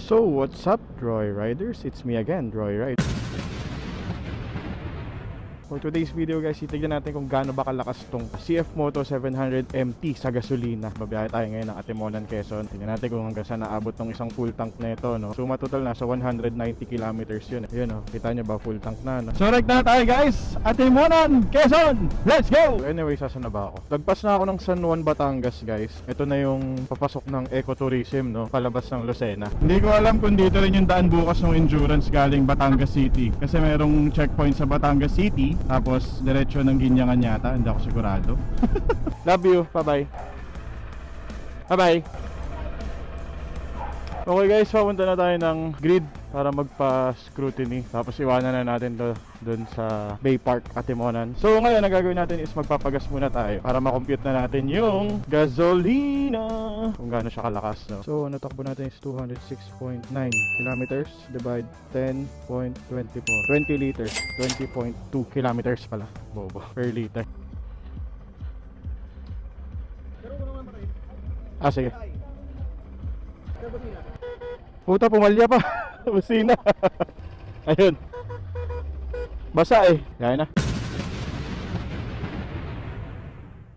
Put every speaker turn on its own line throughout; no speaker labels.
So, what's up, Droy Riders? It's me again, Droy Ride. For today's video guys, titignan natin kung gaano ba kalakas tong CF Moto 700 MT sa gasolina. Babiyahe tayo ngayon ng Atimonan, Quezon. Tingnan natin kung hanggang saan naabot ng isang full tank na ito, no? Suma total nasa 190 kilometers yun. Yun, no? Kita nyo ba, full tank na, no? So, right na tayo guys! Atimonan, Quezon! Let's go! So, anyway, saan na ba ako? Lagpas na ako ng San Juan, Batangas guys. Ito na yung papasok ng ecotourism, no? Palabas ng Lucena. Hindi ko alam kung dito rin yung daan bukas ng endurance galing Batangas City. Kasi merong checkpoint sa Batangas City. Tapos diretso ng Ginyangan yata, hindi ako sigurado. Love you, bye bye. Bye bye. Okay guys, papunta na tayo ng grid para magpa-scrutiny. Tapos iwanan na natin to dun sa Bay Park, Atimonan. So ngayon, ang gagawin natin is magpapagas muna tayo para makompute na natin yung gasolina, kung gaano siya kalakas, no? So natakbo natin is 206.9 kilometers divide 10.24, 20 liters, 20.2 kilometers pala, bobo, per liter. Ah, sige. Puta, pumalya pa. Busina. Ayun. Basa eh. Kaya na.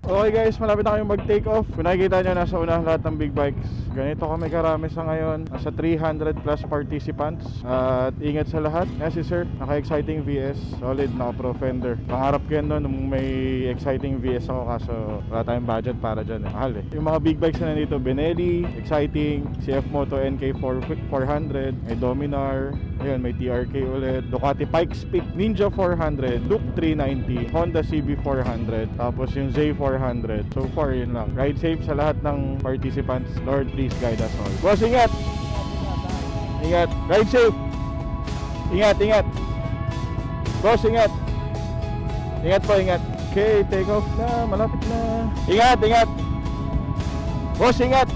Okay guys, malapit na kayong mag-take off. Kung nakikita nyo, nasa una lahat ng big bikes. Ganito kami karami sa ngayon. Nasa 300 plus participants. At ingat sa lahat. Yan si sir, naka-exciting VS. Solid, naka-pro fender. Pangarap ko yan no, nung may exciting VS ako. Kaso wala tayong budget para dyan. Mahal eh. Yung mga big bikes na nandito, Benelli, exciting, CF Moto NK400, may Dominar, ayun, may TRK ulit, Ducati Pikes Peak, Ninja 400, Duke 390, Honda CB400, tapos yung Z400. So far yun lang. Ride safe sa lahat ng participants. Lord, please guide us all. Boss, ingat! Ingat! Ride safe! Ingat, ingat! Boss, ingat! Ingat po, ingat! Okay, take off na, malapit na. Ingat, ingat! Boss, ingat!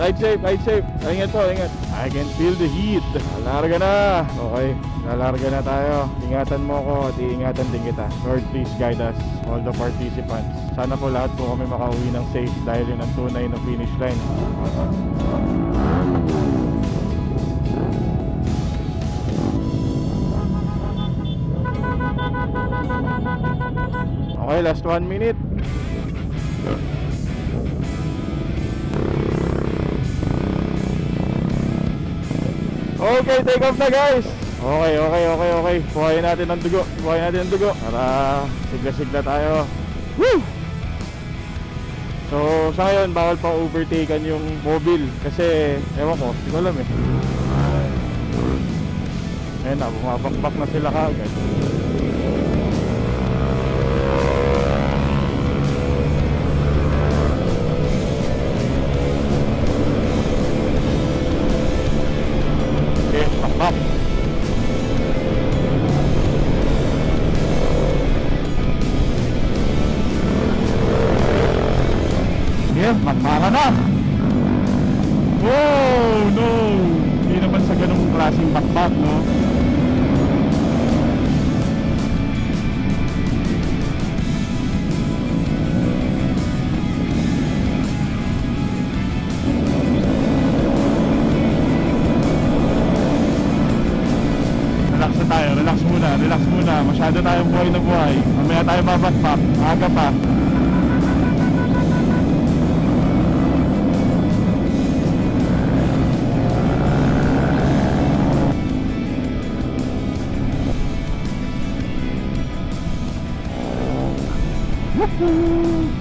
Ride safe, ride safe. Ingat po, ingat. I can feel the heat. Lalarga na. Okay, lalarga na tayo. Ingatan mo ko at iingatan din kita. Lord, please guide us, all the participants. Sana po lahat po kami makauwi ng safe dahil yun ang tunay na finish line. Okay, last 1 minute. Okay, take off na guys. Okay. Buhayin natin ang dugo. Para sigla-sigla tayo. Woo! So, sa ngayon, bawal pa overtaken yung mobile. Kasi, ewan ko, hindi ko alam eh. Ayan na, bumabakbak na sila kaagad. Up. Yeah, magmara na. Oh no, hindi naman sa ganung klaseng bakbak, no? Relax muna, masyado tayong buhay na buhay. Mamaya tayo mabakbak, aga pa. Woohoo!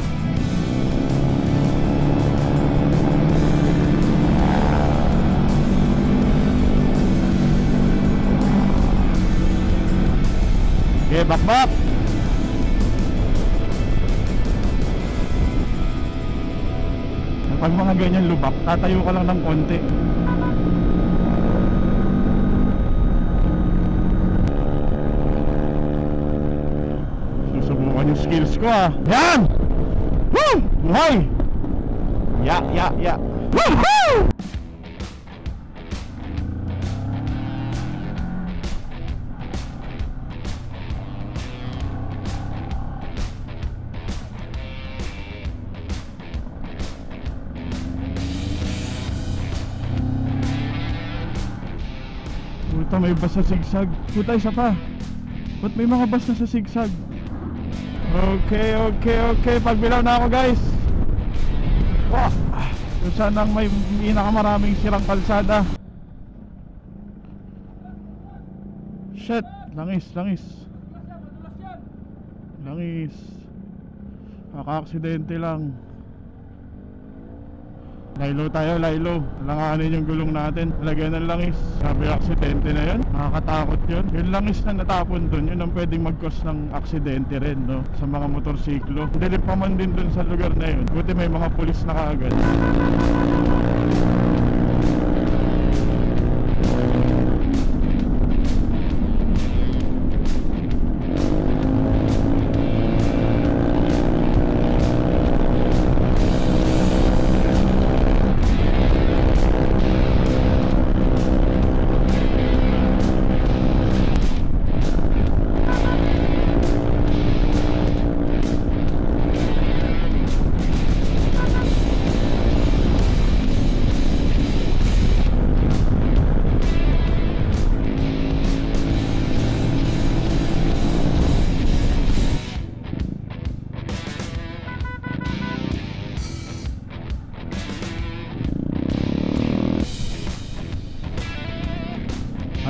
Okay, bakbak! Pag mga ganyan lubak, tatayo ka lang ng konti. Susubukan yung skills ko ah. Yan! Woo! Buhay! Ya! Woohoo! Puta, may bus sa sigsag. Puta, isa pa. Ba't may mga bus na sa sigsag? Okay. Pagbilaw na ako, guys. Wah! Kung saan ang may pinakamaraming sirang kalsada. Shit! Langis. Kaka-aksidente lang. Laylo tayo, laylo. Langanin yung gulong natin. Lagyan ng langis. Sabi, aksidente na yun. Nakakatakot yun. Yung langis na natapon dun, yun ang pwedeng mag-cause ng aksidente rin, no? Sa mga motorsiklo. Dilip pa man din dun sa lugar na yun. Buti may mga pulis na kaagad.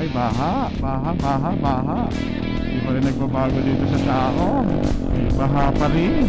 Ay, baha. Hindi pa rin nagbabago dito sa Chaong. Baha pa rin.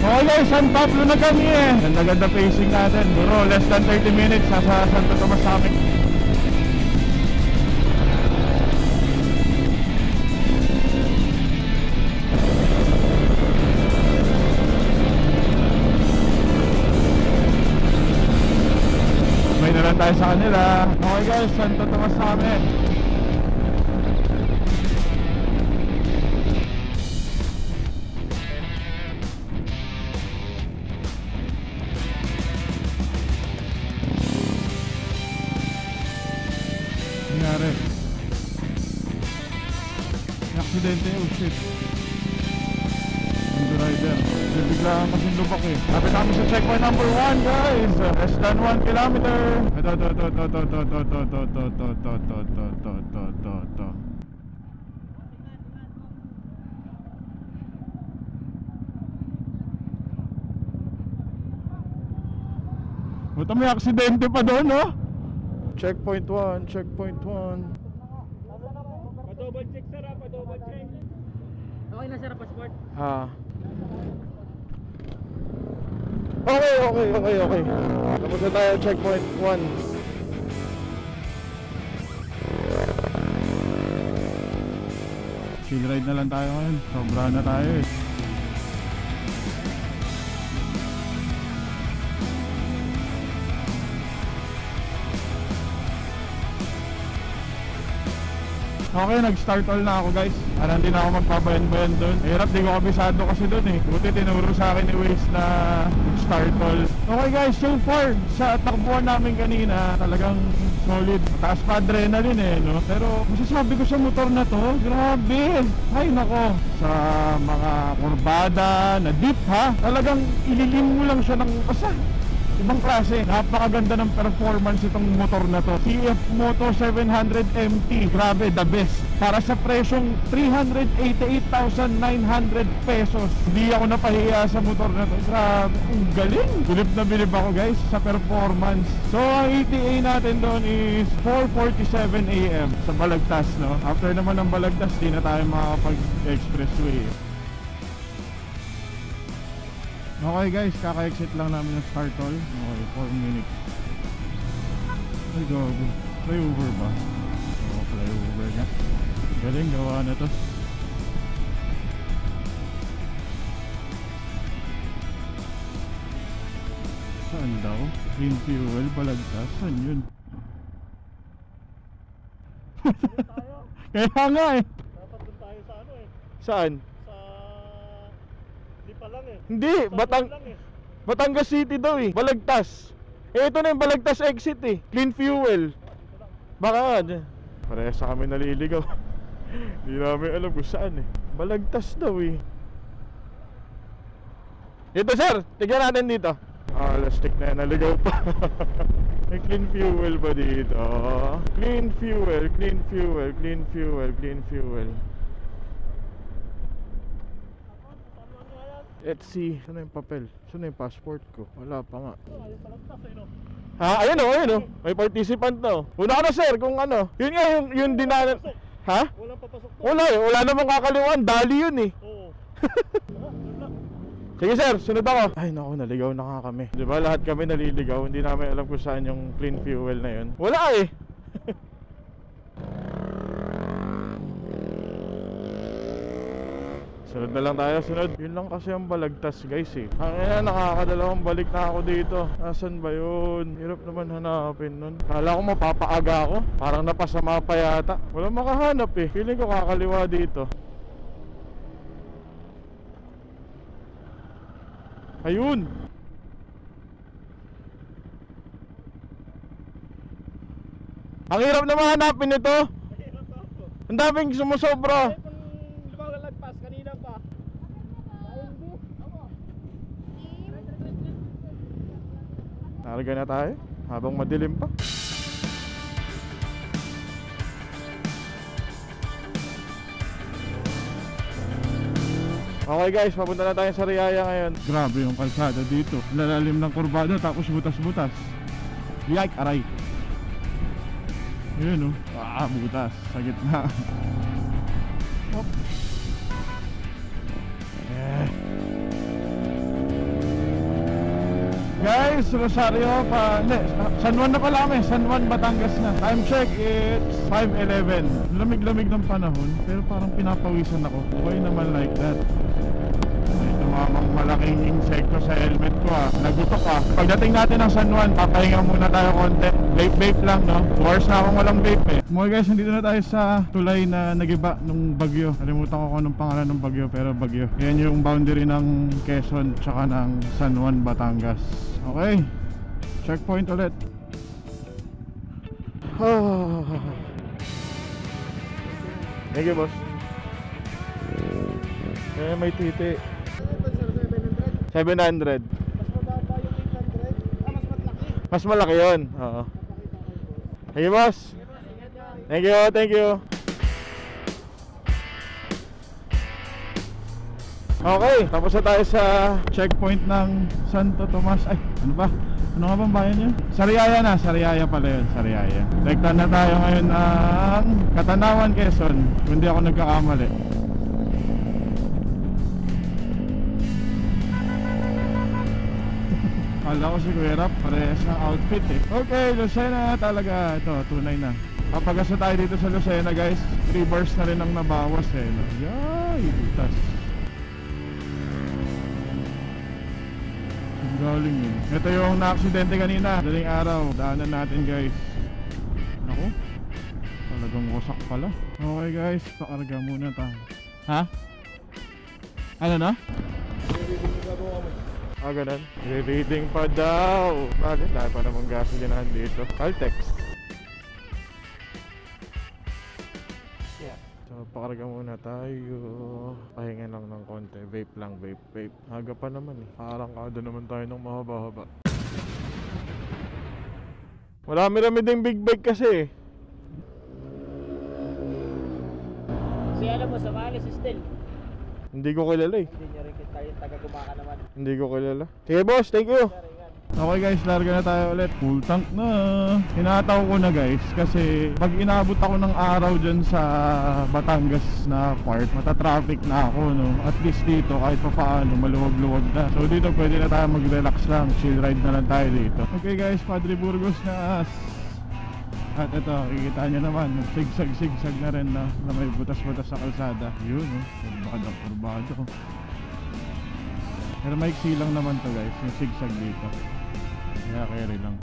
Okay guys, San Pablo na kami eh. Ganda pacing natin. Bro, less than 30 minutes nasa Santo Tomas namin. May nalang tayo sa kanila. Okay guys, Santo Tomas namin. Nangyari aksidente, oh shit. Yung rider bigla kasi lubak eh. Lapit namin sa checkpoint number 1 guys. Less than 1 kilometer. Ito buta, may aksidente pa doon, no? Checkpoint 1.
Pa-double check sir, pa-double check. Okay na sir, passport.
Okay. Tapos na tayo, checkpoint 1. Chill ride na lang tayo ngayon. Sobra na tayo eh. Okay, nag-start all na ako guys. Parang hindi na ako magpabayan-bayan doon. Hirap, di ko kabisado kasi doon eh. Buti tinuro sa akin ni Waze na start all. Okay guys, so far sa takbuhan namin kanina, talagang solid. Taas pa adrenaline eh, no? Pero masasabi ko sa motor na to, grabe. Ay nako, sa mga kurbada na deep ha, talagang ililim mo lang siya ng asa. Ibang klase, napakaganda ng performance itong motor na to. CF Moto 700 MT, grabe, the best. Para sa presyong 388,900 pesos, hindi ako napahiya sa motor na to. Grabe, ang galing. Bilib na bilib ako guys sa performance. So ang ETA natin doon is 4:47 AM sa Balagtas, no? After naman ng Balagtas, di na tayo makakapag-expressway. Okay guys, kaka-exit lang namin ng start all. Okay, 4 minutes. Ay gago, flyover ba? Oo, flyover nga. Galing, gawa na to. Saan daw? Clean fuel, balagtas. Saan yun? Kaya nga eh.
Dapat dun tayo sa ano eh.
Saan?
Sa... Di pa lang eh.
Hindi, Batangas City daw eh. Balagtas. Eh ito na yung Balagtas exit eh. Clean fuel. Baka nga. Parehas kami naliligaw. Hindi namin alam kung saan eh. Balagtas daw eh. Dito sir, tignan natin dito. Ah, lastik na yan, naligaw pa. May clean fuel ba dito? Clean fuel, clean fuel, clean fuel, clean fuel. Let's see. Saan na yung papel? Saan na yung passport ko? Wala pa nga. Ha? Ayun o, ayun o. May participant na o. Una ka na sir kung ano. Yun nga yung dinanan. Ha?
Walang papasok to.
Wala eh. Wala namang kakaliwan. Dali yun eh.
Oo.
Sige sir, sunod ako. Ay naku, naligaw na nga kami. Diba lahat kami naliligaw. Hindi namin alam kung saan yung clean fuel na yun. Wala eh. Sunod na lang tayo, sunod. Yun lang kasi ang Balagtas guys eh. Ang nakakadalawang balik na ako dito. Nasaan ba yun? Hirap naman hanapin nun. Kala ko mapapaaga ako. Parang napasama pa yata. Walang makahanap eh. Feeling ko kakaliwa dito. Ayun! Ang hirap na mahanapin ito. Ang daming sumusobra.
Lagpas kanina pa.
Narga na tayo habang madilim pa. Okay guys, papunta na tayo sa Riyaya ngayon. Grabe yung kalsada dito. Lalalim ng kurbada tapos butas-butas. Yike, aray. Yun oh. Butas sa gitna. Hop. Guys, Rosario pa, hindi, San Juan na pala kami, San Juan, Batangas na. Time check, it's 5:11. Lamig-lamig ng panahon, pero parang pinapawisan ako. Okay naman like that. May tumamang malaking insekto sa helmet ko nagutok Pagdating natin ng San Juan, papahinga muna tayo konti. Vape lang no, 2 hours na akong walang vape eh. Mga guys, nandito na tayo sa tulay na nagiba nung bagyo. Kalimutan ko kung anong pangalan ng bagyo, pero bagyo. Yan yung boundary ng Quezon tsaka ng San Juan, Batangas. Okay, checkpoint ulit. Thank you boss. May titi. 700. Mas malaki yun. Oo. Thank you boss. Thank you, thank you. Okay, tapos na tayo sa checkpoint ng Santo Tomas. Ay, ano ba? Ano nga bang bayan yun? Sariaya na, Sariaya pala yun, Sariaya. Rekta na tayo ngayon ng Katanawan, Quezon. Kung di ako nagkakamali. Kala ko si Kuya Rap, parehas ng outfit eh. Okay, Lucena talaga. Ito, tunay na. Kapag tayo dito sa Lucena guys, 3 bars na rin ang nabawas eh. Yay, butas. Galing yun. Ito yung na-aksidente kanina. Daling araw. Daanan natin guys. Ako? Talagang wasak pala. Okay guys, pakarga muna tayo. Ha? Ano na? Ganun. Reading pa daw. Bakit? Dahil pa namang gasolinahan dito. Caltex. So, pakarga muna tayo. Pahinga lang ng konti. Vape lang, vape. Haga pa naman eh. Parang kada naman tayo ng mahaba-haba. Marami-rami ding big bike kasi eh.
Si alam mo, sa Malis Estel.
Hindi ko kilala eh.
Hindi nyo rin kita yung taga-gumaka naman.
Hindi ko kilala. Sige boss, thank you. Okay guys, larga na tayo ulit. Full tank na. Hinataw ko na guys kasi pag inabot ako ng araw dyan sa Batangas na part, matatraffic na ako no. At least dito kahit pa paano maluwag-luwag na. So dito pwede na tayo mag-relax lang. Chill ride na lang tayo dito. Okay guys, Padre Burgos na. At ito, kikita nyo naman, sigsag-sigsag na rin na may butas-butas sa kalsada. Yun kurbado. Pero maiksi lang naman to guys, yung sigsag dito. Kaya carry lang.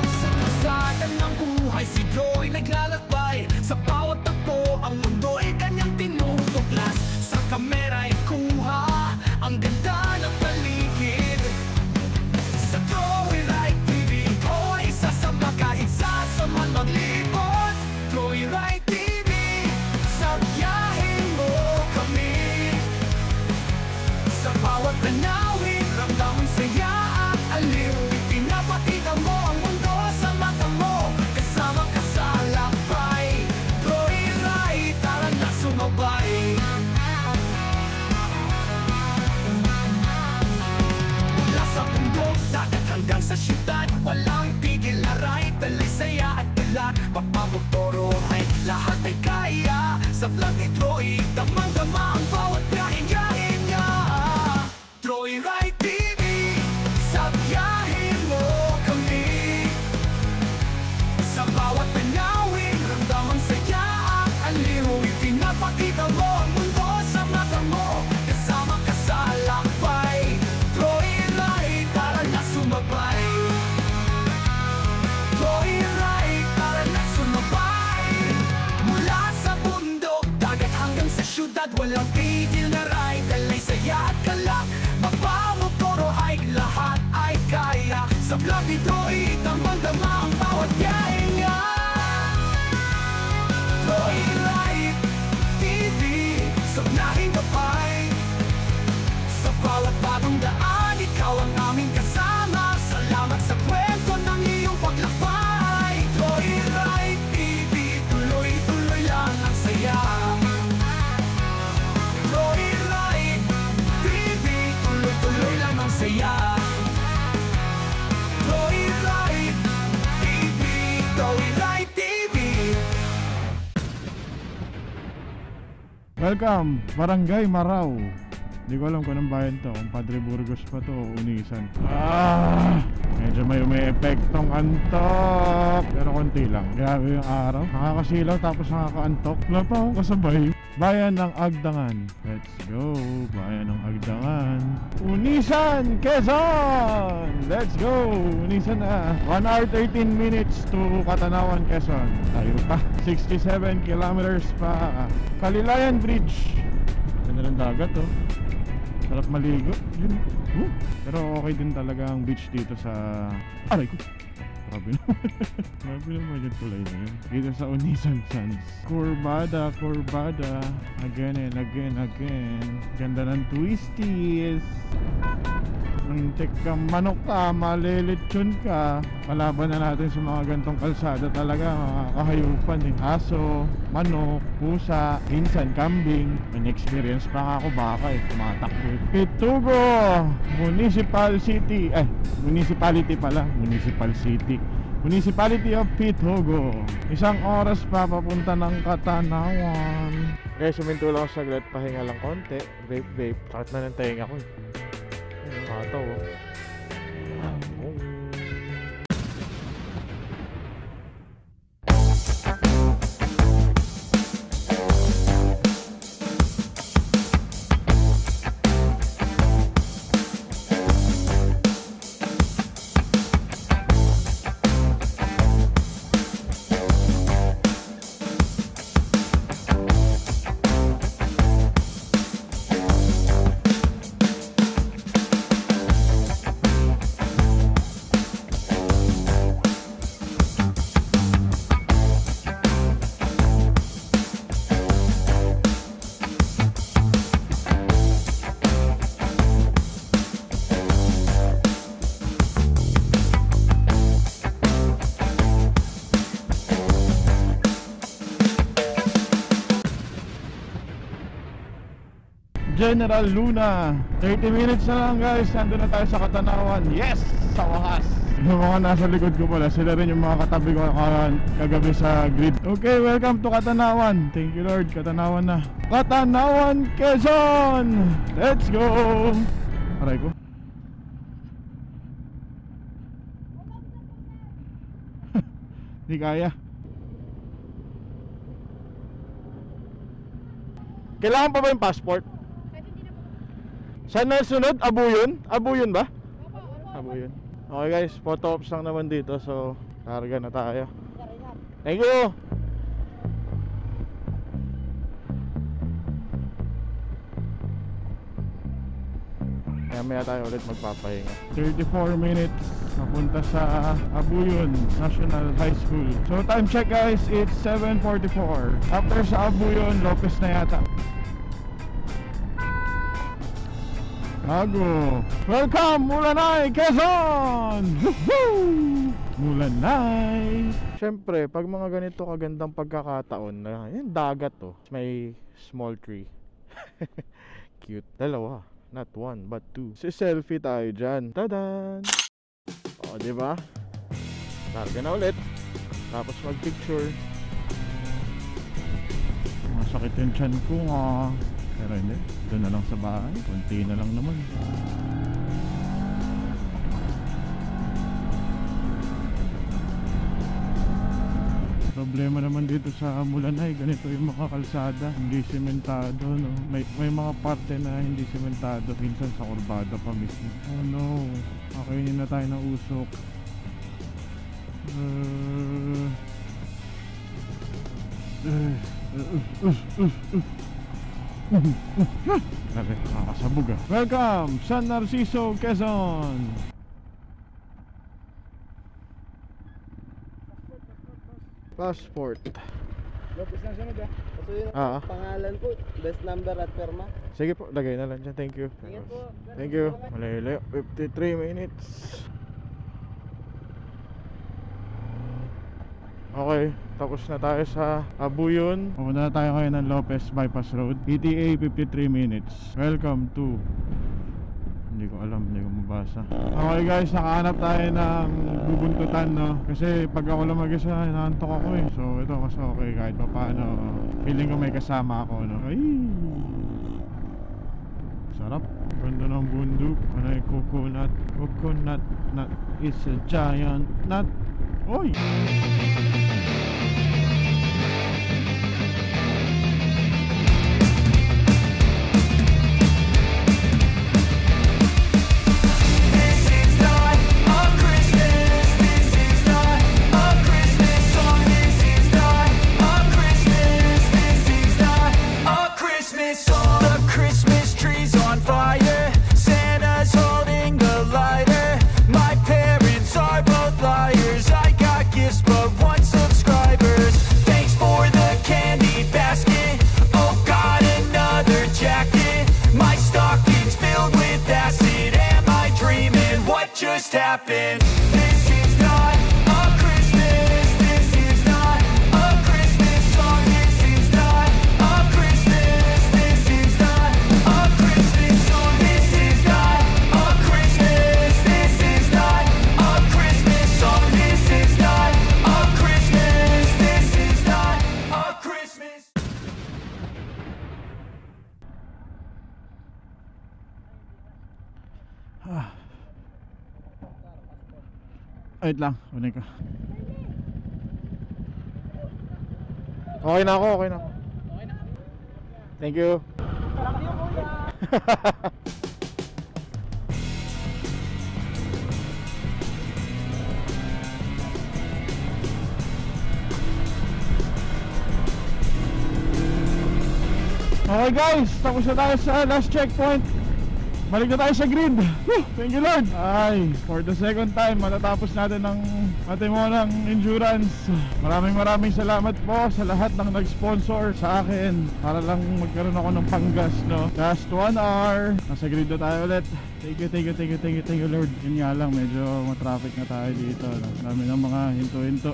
Sa kalsada ng buhay si Joy naglalakbay. Sa bawat takbo ang mundo ay kanyang tinutuglas. Sa kamera ay kuha ang ganda ng paligid. Sa Joyride TV ko ay sasama kahit sasaman maglibot. Joyride TV, sa biyahe mo kami. Sa bawat tanawin, ramdamang saya at aliw. Pinapakita mo ang mundo sa mata mo. Kasama ka sa lakbay. Joyride, tara na sumabay. Mula sa bundok, dagat hanggang sa syudad, walang tigil na ride. Talay saya at bilat, papamotoro ay lahat ay kaya. Sa vlog ni Troy, damang-dama ang bawat biyahe niya. Joyride TV, sa biyahe mo kami. Sa bawat tanawin, ramdamang saya at aliw. Pinapakita mo ang mundo sa mata mo. Kasama ka sa lakbay. Joyride, tara na sumabay. Joyride, tara na sumabay. Mula sa bundok, dagat hanggang sa syudad, walang tigil na ride. Talay saya at kalak, mapamotoro ay lahat ay kaya. Sa vlog ni Troy, damang-dama ang bawat biyahe niya. Joyride TV, sa unahing gabay. Sa bawat bagong daan, ikaw ang aming kasama. Salamat sa kwento ng iyong paglakbay. Joyride TV, tuloy-tuloy lang ang saya. Joyride TV, tuloy-tuloy lang ang saya. Joyride TV, Joyride TV.
Welcome, Barangay Marao. Hindi ko alam kung anong bayan to, kung Padre Burgos pa to o Unisan. Medyo may epektong antok, pero konti lang. Grabe yung araw, nakakasilaw tapos nakakaantok. Wala pa akong kasabay. Bayan ng Agdangan. Let's go, Bayan ng Agdangan. Unisan, Quezon! Let's go, Unisan na. 1 hour 13 minutes to Katanawan, Quezon. Tayo pa, 67 kilometers pa. Kalilayan Bridge. Ganda ng dagat oh. Sarap maligo. Yun. Pero okay din talaga ang beach dito sa... Aray ko. Grabe naman. Grabe naman yung tulay na yun. Dito sa Unisan Sands. Kurbada, kurbada. Again and again, again. Ganda ng twisties. Muntik ka, manok ka, malilitsyon ka. Kalaban na natin sa mga gantong kalsada talaga, mga kahayupan eh. Aso, manok, pusa, minsan kambing. May experience pa nga ako baka eh, tumatakbo eh. Pitugo, Municipal City. Municipality pala, Municipal City. Municipality of Pitugo. 1 oras pa papunta ng Katanawan. Guys, suminto lang ako saglit, pahinga lang konti. Vape. Sakit na ng tenga ko eh. Kataw oh. General Luna. 30 minutes na lang guys, nandun na tayo sa Katanawan. Yes! Sa wakas! Yung mga nasa likod ko pala, sila rin yung mga katabi ko kagabi sa grid. Okay, welcome to Katanawan. Thank you Lord, Katanawan na. Katanawan, Quezon! Let's go! Aray ko. Hindi kaya. Kailangan pa ba yung passport? Saan na sunod? Abuyon? Abuyon ba? Abuyon. Okay guys, photo ops lang naman dito. So, karga na tayo. Thank you! Maya tayo ulit magpapahinga. 34 minutes papunta sa Abuyon National High School. So time check guys, it's 7:44. After sa Abuyon, Lopez na yata. Bago. Welcome Mulanay, Quezon! Woohoo! Mulanay! Siyempre, pag mga ganito kagandang pagkakataon na, yung dagat to, may small tree. Cute. Dalawa. Not one, but two. Si-selfie tayo dyan. Tadan! O, diba? Targa na ulit. Tapos mag-picture. Masakit yung tiyan ko nga. Pero hindi. Doon na lang sa bahay. Kunti na lang naman. Problema naman dito sa Mulanay, ganito yung mga kalsada, hindi sementado, no? May mga parte na hindi sementado, minsan sa kurbada pa mismo. Oh no, kakainin na tayo ng usok. Grabe, nakakasabog ah. Welcome, San Narciso, Quezon! Passport.
Lopez na sunod ah.
So yun ang pangalan po, best number at perma.
Sige po, lagay na lang dyan. Thank you.
Ingat po.
Thank you. Malayo, 53 minutes. Okay, tapos na tayo sa Abuyon. Pumunta na tayo ngayon ng Lopez Bypass Road. ETA 53 minutes. Welcome to... Hindi ko alam, hindi ko mabasa. Okay guys, nakahanap tayo ng bubuntutan, no? Kasi pag ako lang mag-isa, inaantok ako eh. So ito mas okay kahit pa paano. Feeling ko may kasama ako, no? Ay! Sarap. Ganda ng bundok. Ano yung coconut? Coconut nut is a giant nut. Oy!
Happened. This is not a Christmas. This is not a Christmas song. This is not a Christmas. This is not a Christmas song. This is not a Christmas. This is not a Christmas song. This is not a Christmas. This is not a Christmas.
Wait lang, unin ko. Okay na ako, okay na ako. Thank you. Okay guys, tapos na tayo sa last checkpoint. Balik na tayo sa grid. Thank you Lord. Ay, for the second time matatapos natin ng Matimonang Endurance. Maraming salamat po sa lahat ng nag-sponsor sa akin para lang magkaroon ako ng panggas, no. Last 1 hour. Nasa grid na tayo ulit. Thank you Lord. Yun nga lang, medyo matraffic na tayo dito, no? Dami ng mga hinto-hinto.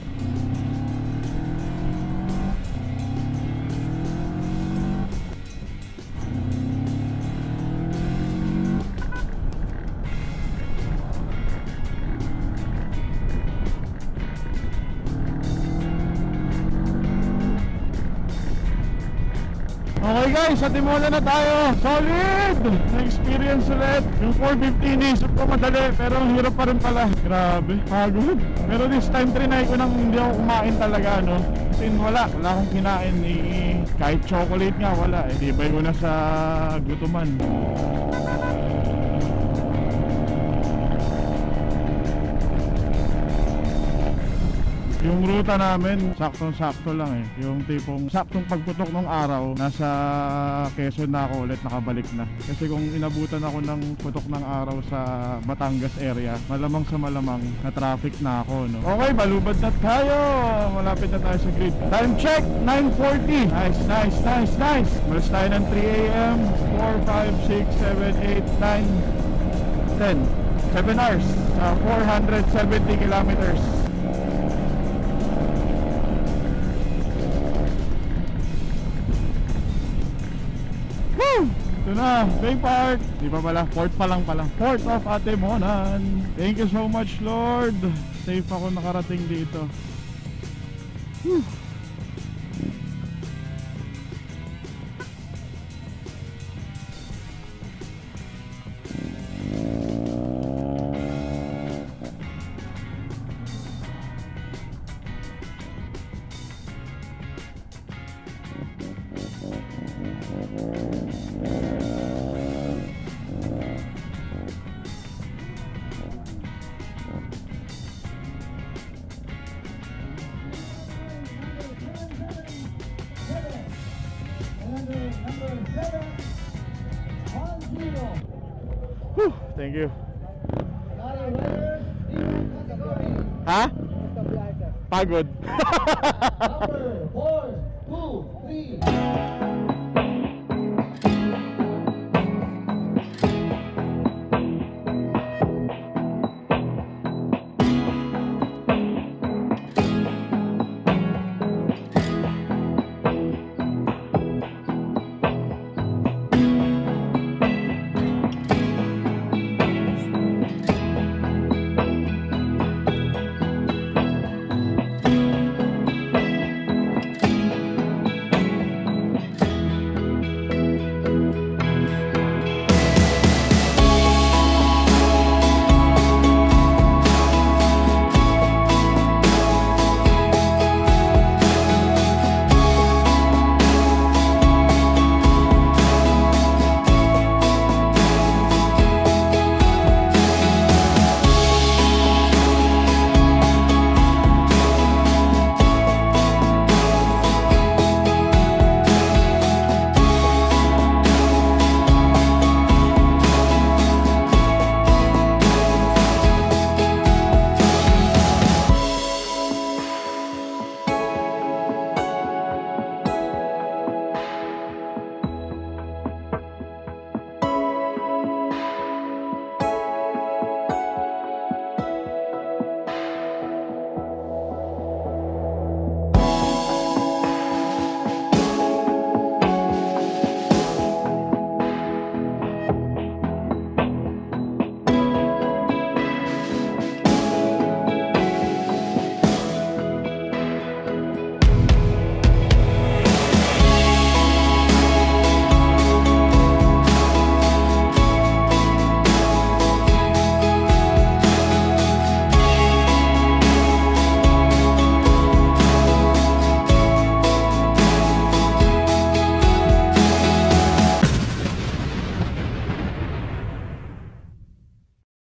Okay guys, sa Timola na tayo. Solid! Na-experience ulit. Yung 450 inisip ko madali, pero ang hirap pa rin pala. Grabe, pagod. Pero this time trinay ko nang hindi ako kumain talaga, no? Kasi wala akong kinain eh. Kahit chocolate nga wala eh. Di ba ko na sa gutuman. Yung ruta namin, saktong-sakto lang eh. Yung tipong saktong pagputok ng araw, nasa Quezon na ako ulit, nakabalik na. Kasi kung inabutan ako ng putok ng araw sa Batangas area, malamang sa malamang na traffic na ako, no? Okay, balubad na tayo! Malapit na tayo sa grid. Time check, 9:40. Nice, nice, nice, nice! Malas tayo ng 3 a.m. 4, 5, 6, 7, 8, 9, 10. 7 hours, 470 kilometers. Ito na, Bay Park. Di pa pala, port pa lang pala. Port of Atimonan. Thank you so much, Lord. Safe ako nakarating dito. Whew. Whew, thank you. Ha? Pagod.
Number 4, 2, 3.